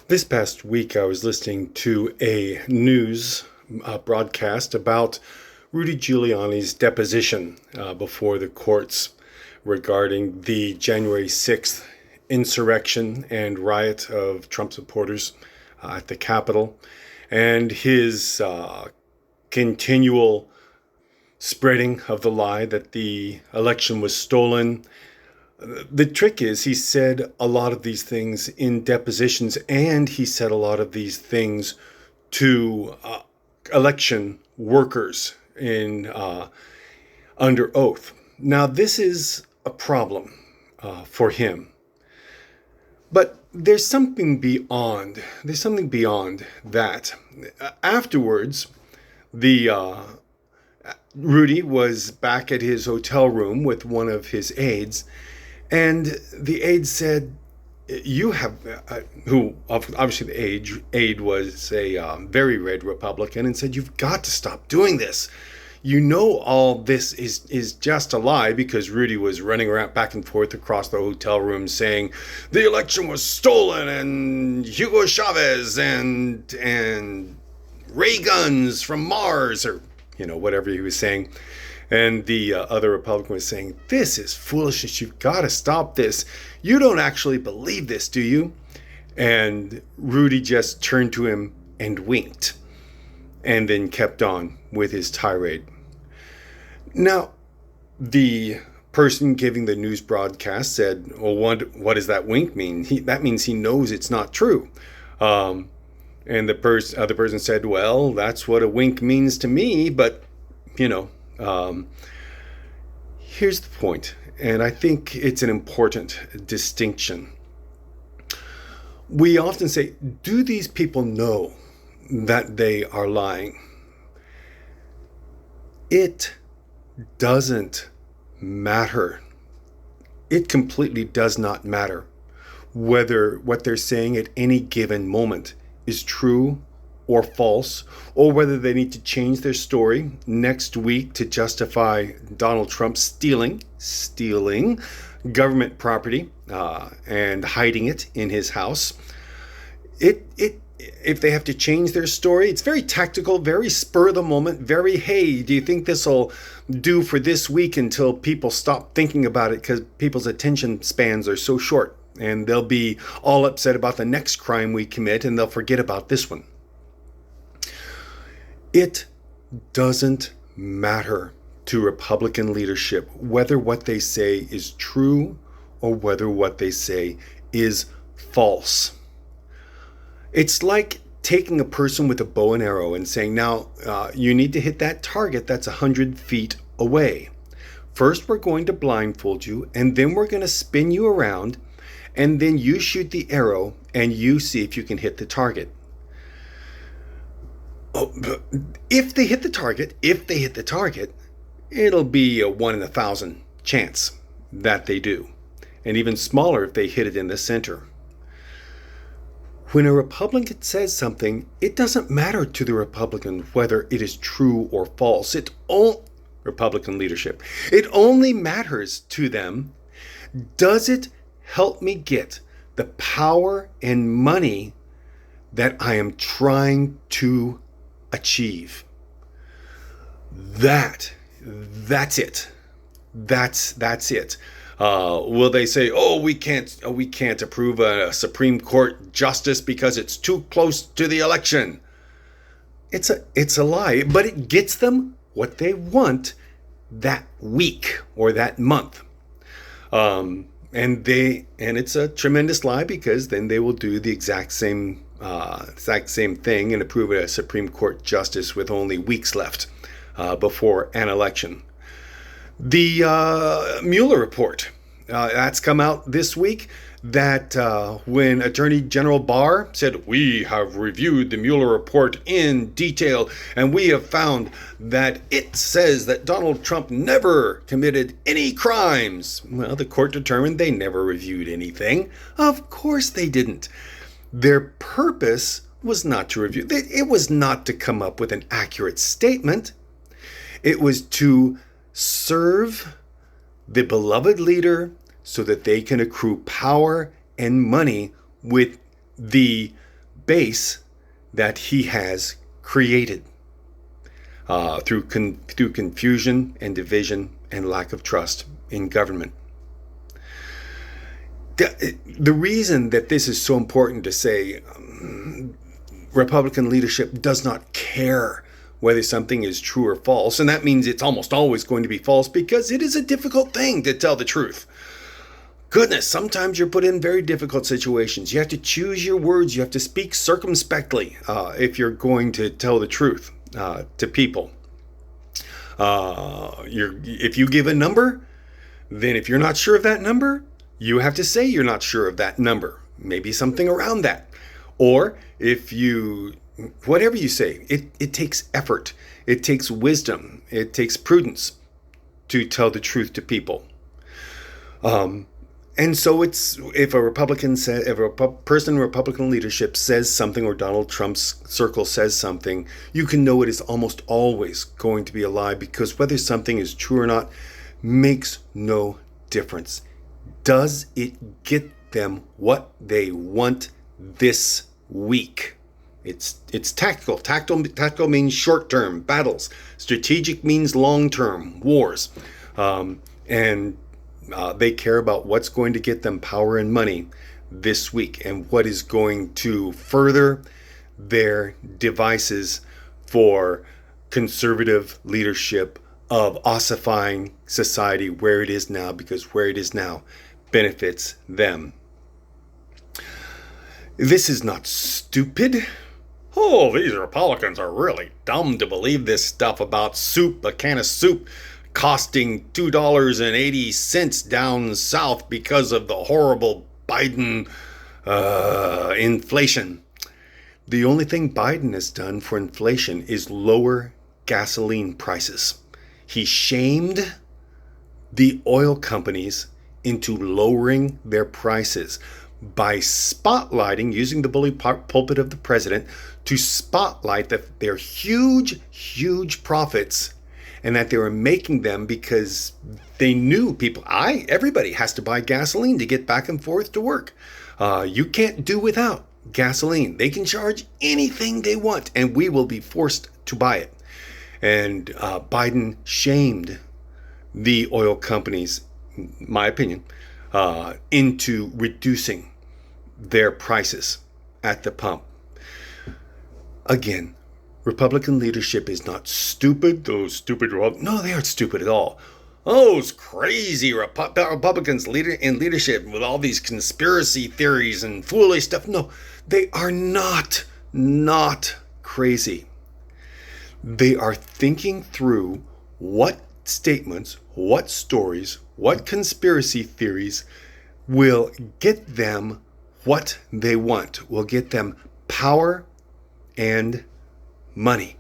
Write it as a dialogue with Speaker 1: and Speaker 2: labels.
Speaker 1: This past week, I was listening to a news broadcast about Rudy Giuliani's deposition before the courts regarding the January 6th insurrection and riot of Trump supporters at the Capitol, and his continual spreading of the lie that the election was stolen. The trick is he said a lot of these things in depositions, and he said a lot of these things to election workers in under oath. Now, this is a problem for him. But there's something beyond. There's something beyond that. Afterwards, the Rudy was back at his hotel room with one of his aides, and the aide said, "You have," who obviously the aide was a very red Republican, and said, "You've got to stop doing this. You know all this is just a lie," because Rudy was running around back and forth across the hotel room saying the election was stolen and Hugo Chavez and ray guns from Mars, or whatever he was saying. And the other Republican was saying, "This is foolishness. You've got to stop this. You don't actually believe this, do you?" And Rudy just turned to him and winked, and then kept on with his tirade. Now, the person giving the news broadcast said, "Well, what does that wink mean?" That means he knows it's not true. And the other person said, "Well, that's what a wink means to me, but, here's the point, and I think it's an important distinction. We often say, do these people know that they are lying? It doesn't matter. It completely does not matter whether what they're saying at any given moment is true or false, or whether they need to change their story next week to justify Donald Trump stealing government property and hiding it in his house. If they have to change their story, it's very tactical, very spur of the moment, very, hey, do you think this will do for this week until people stop thinking about it, because people's attention spans are so short, and they'll be all upset about the next crime we commit and they'll forget about this one. It doesn't matter to Republican leadership whether what they say is true or whether what they say is false. It's like taking a person with a bow and arrow and saying, now you need to hit that target that's 100 feet away. First, we're going to blindfold you, and then we're going to spin you around, and then you shoot the arrow and you see if you can hit the target. If they hit the target, it'll be a 1 in 1,000 chance that they do. And even smaller if they hit it in the center. When a Republican says something, it doesn't matter to the Republican whether it is true or false. Republican leadership. It only matters to them, does it help me get the power and money that I am trying to achieve? That's it. That's it. Will they say, we can't approve a Supreme Court justice because it's too close to the election? It's a lie, but it gets them what they want that week or that month. And it's a tremendous lie, because then they will do the exact same thing and approve a Supreme Court justice with only weeks left before an election. The Mueller report, that's come out this week, that when Attorney General Barr said, "We have reviewed the Mueller report in detail, and we have found that it says that Donald Trump never committed any crimes." Well, the court determined they never reviewed anything. Of course they didn't. Their purpose was not to review. It was not to come up with an accurate statement. It was to serve the beloved leader so that they can accrue power and money with the base that he has created through confusion and division and lack of trust in government. The reason that this is so important to say Republican leadership does not care whether something is true or false, and that means it's almost always going to be false because it is a difficult thing to tell the truth. Goodness, sometimes you're put in very difficult situations. You have to choose your words. You have to speak circumspectly if you're going to tell the truth to people. If you give a number, then if you're not sure of that number, you have to say you're not sure of that number. Maybe something around that. Or if you, whatever you say, it takes effort. It takes wisdom. It takes prudence to tell the truth to people. And so it's, if a person in Republican leadership says something, or Donald Trump's circle says something, you can know it is almost always going to be a lie, because whether something is true or not makes no difference. Does it get them what they want this week? It's tactical. Tactical means short-term battles. Strategic means long-term wars. They care about what's going to get them power and money this week, and what is going to further their devices for conservative leadership of ossifying society where it is now, because where it is now benefits them. This is not stupid. Oh, these Republicans are really dumb to believe this stuff about soup, a can of soup costing $2.80 down south because of the horrible Biden inflation. The only thing Biden has done for inflation is lower gasoline prices. He shamed the oil companies into lowering their prices by using the bully pulpit of the president to spotlight their huge profits, and that they were making them because they knew everybody has to buy gasoline to get back and forth to work. You can't do without gasoline. They can charge anything they want, and we will be forced to buy it. And Biden shamed the oil companies, in my opinion, into reducing their prices at the pump. Again, Republican leadership is not stupid. No, they aren't stupid at all. Those crazy Republicans in leadership with all these conspiracy theories and foolish stuff. No, they are not crazy. They are thinking through what statements, what stories, what conspiracy theories will get them what they want, will get them power and money.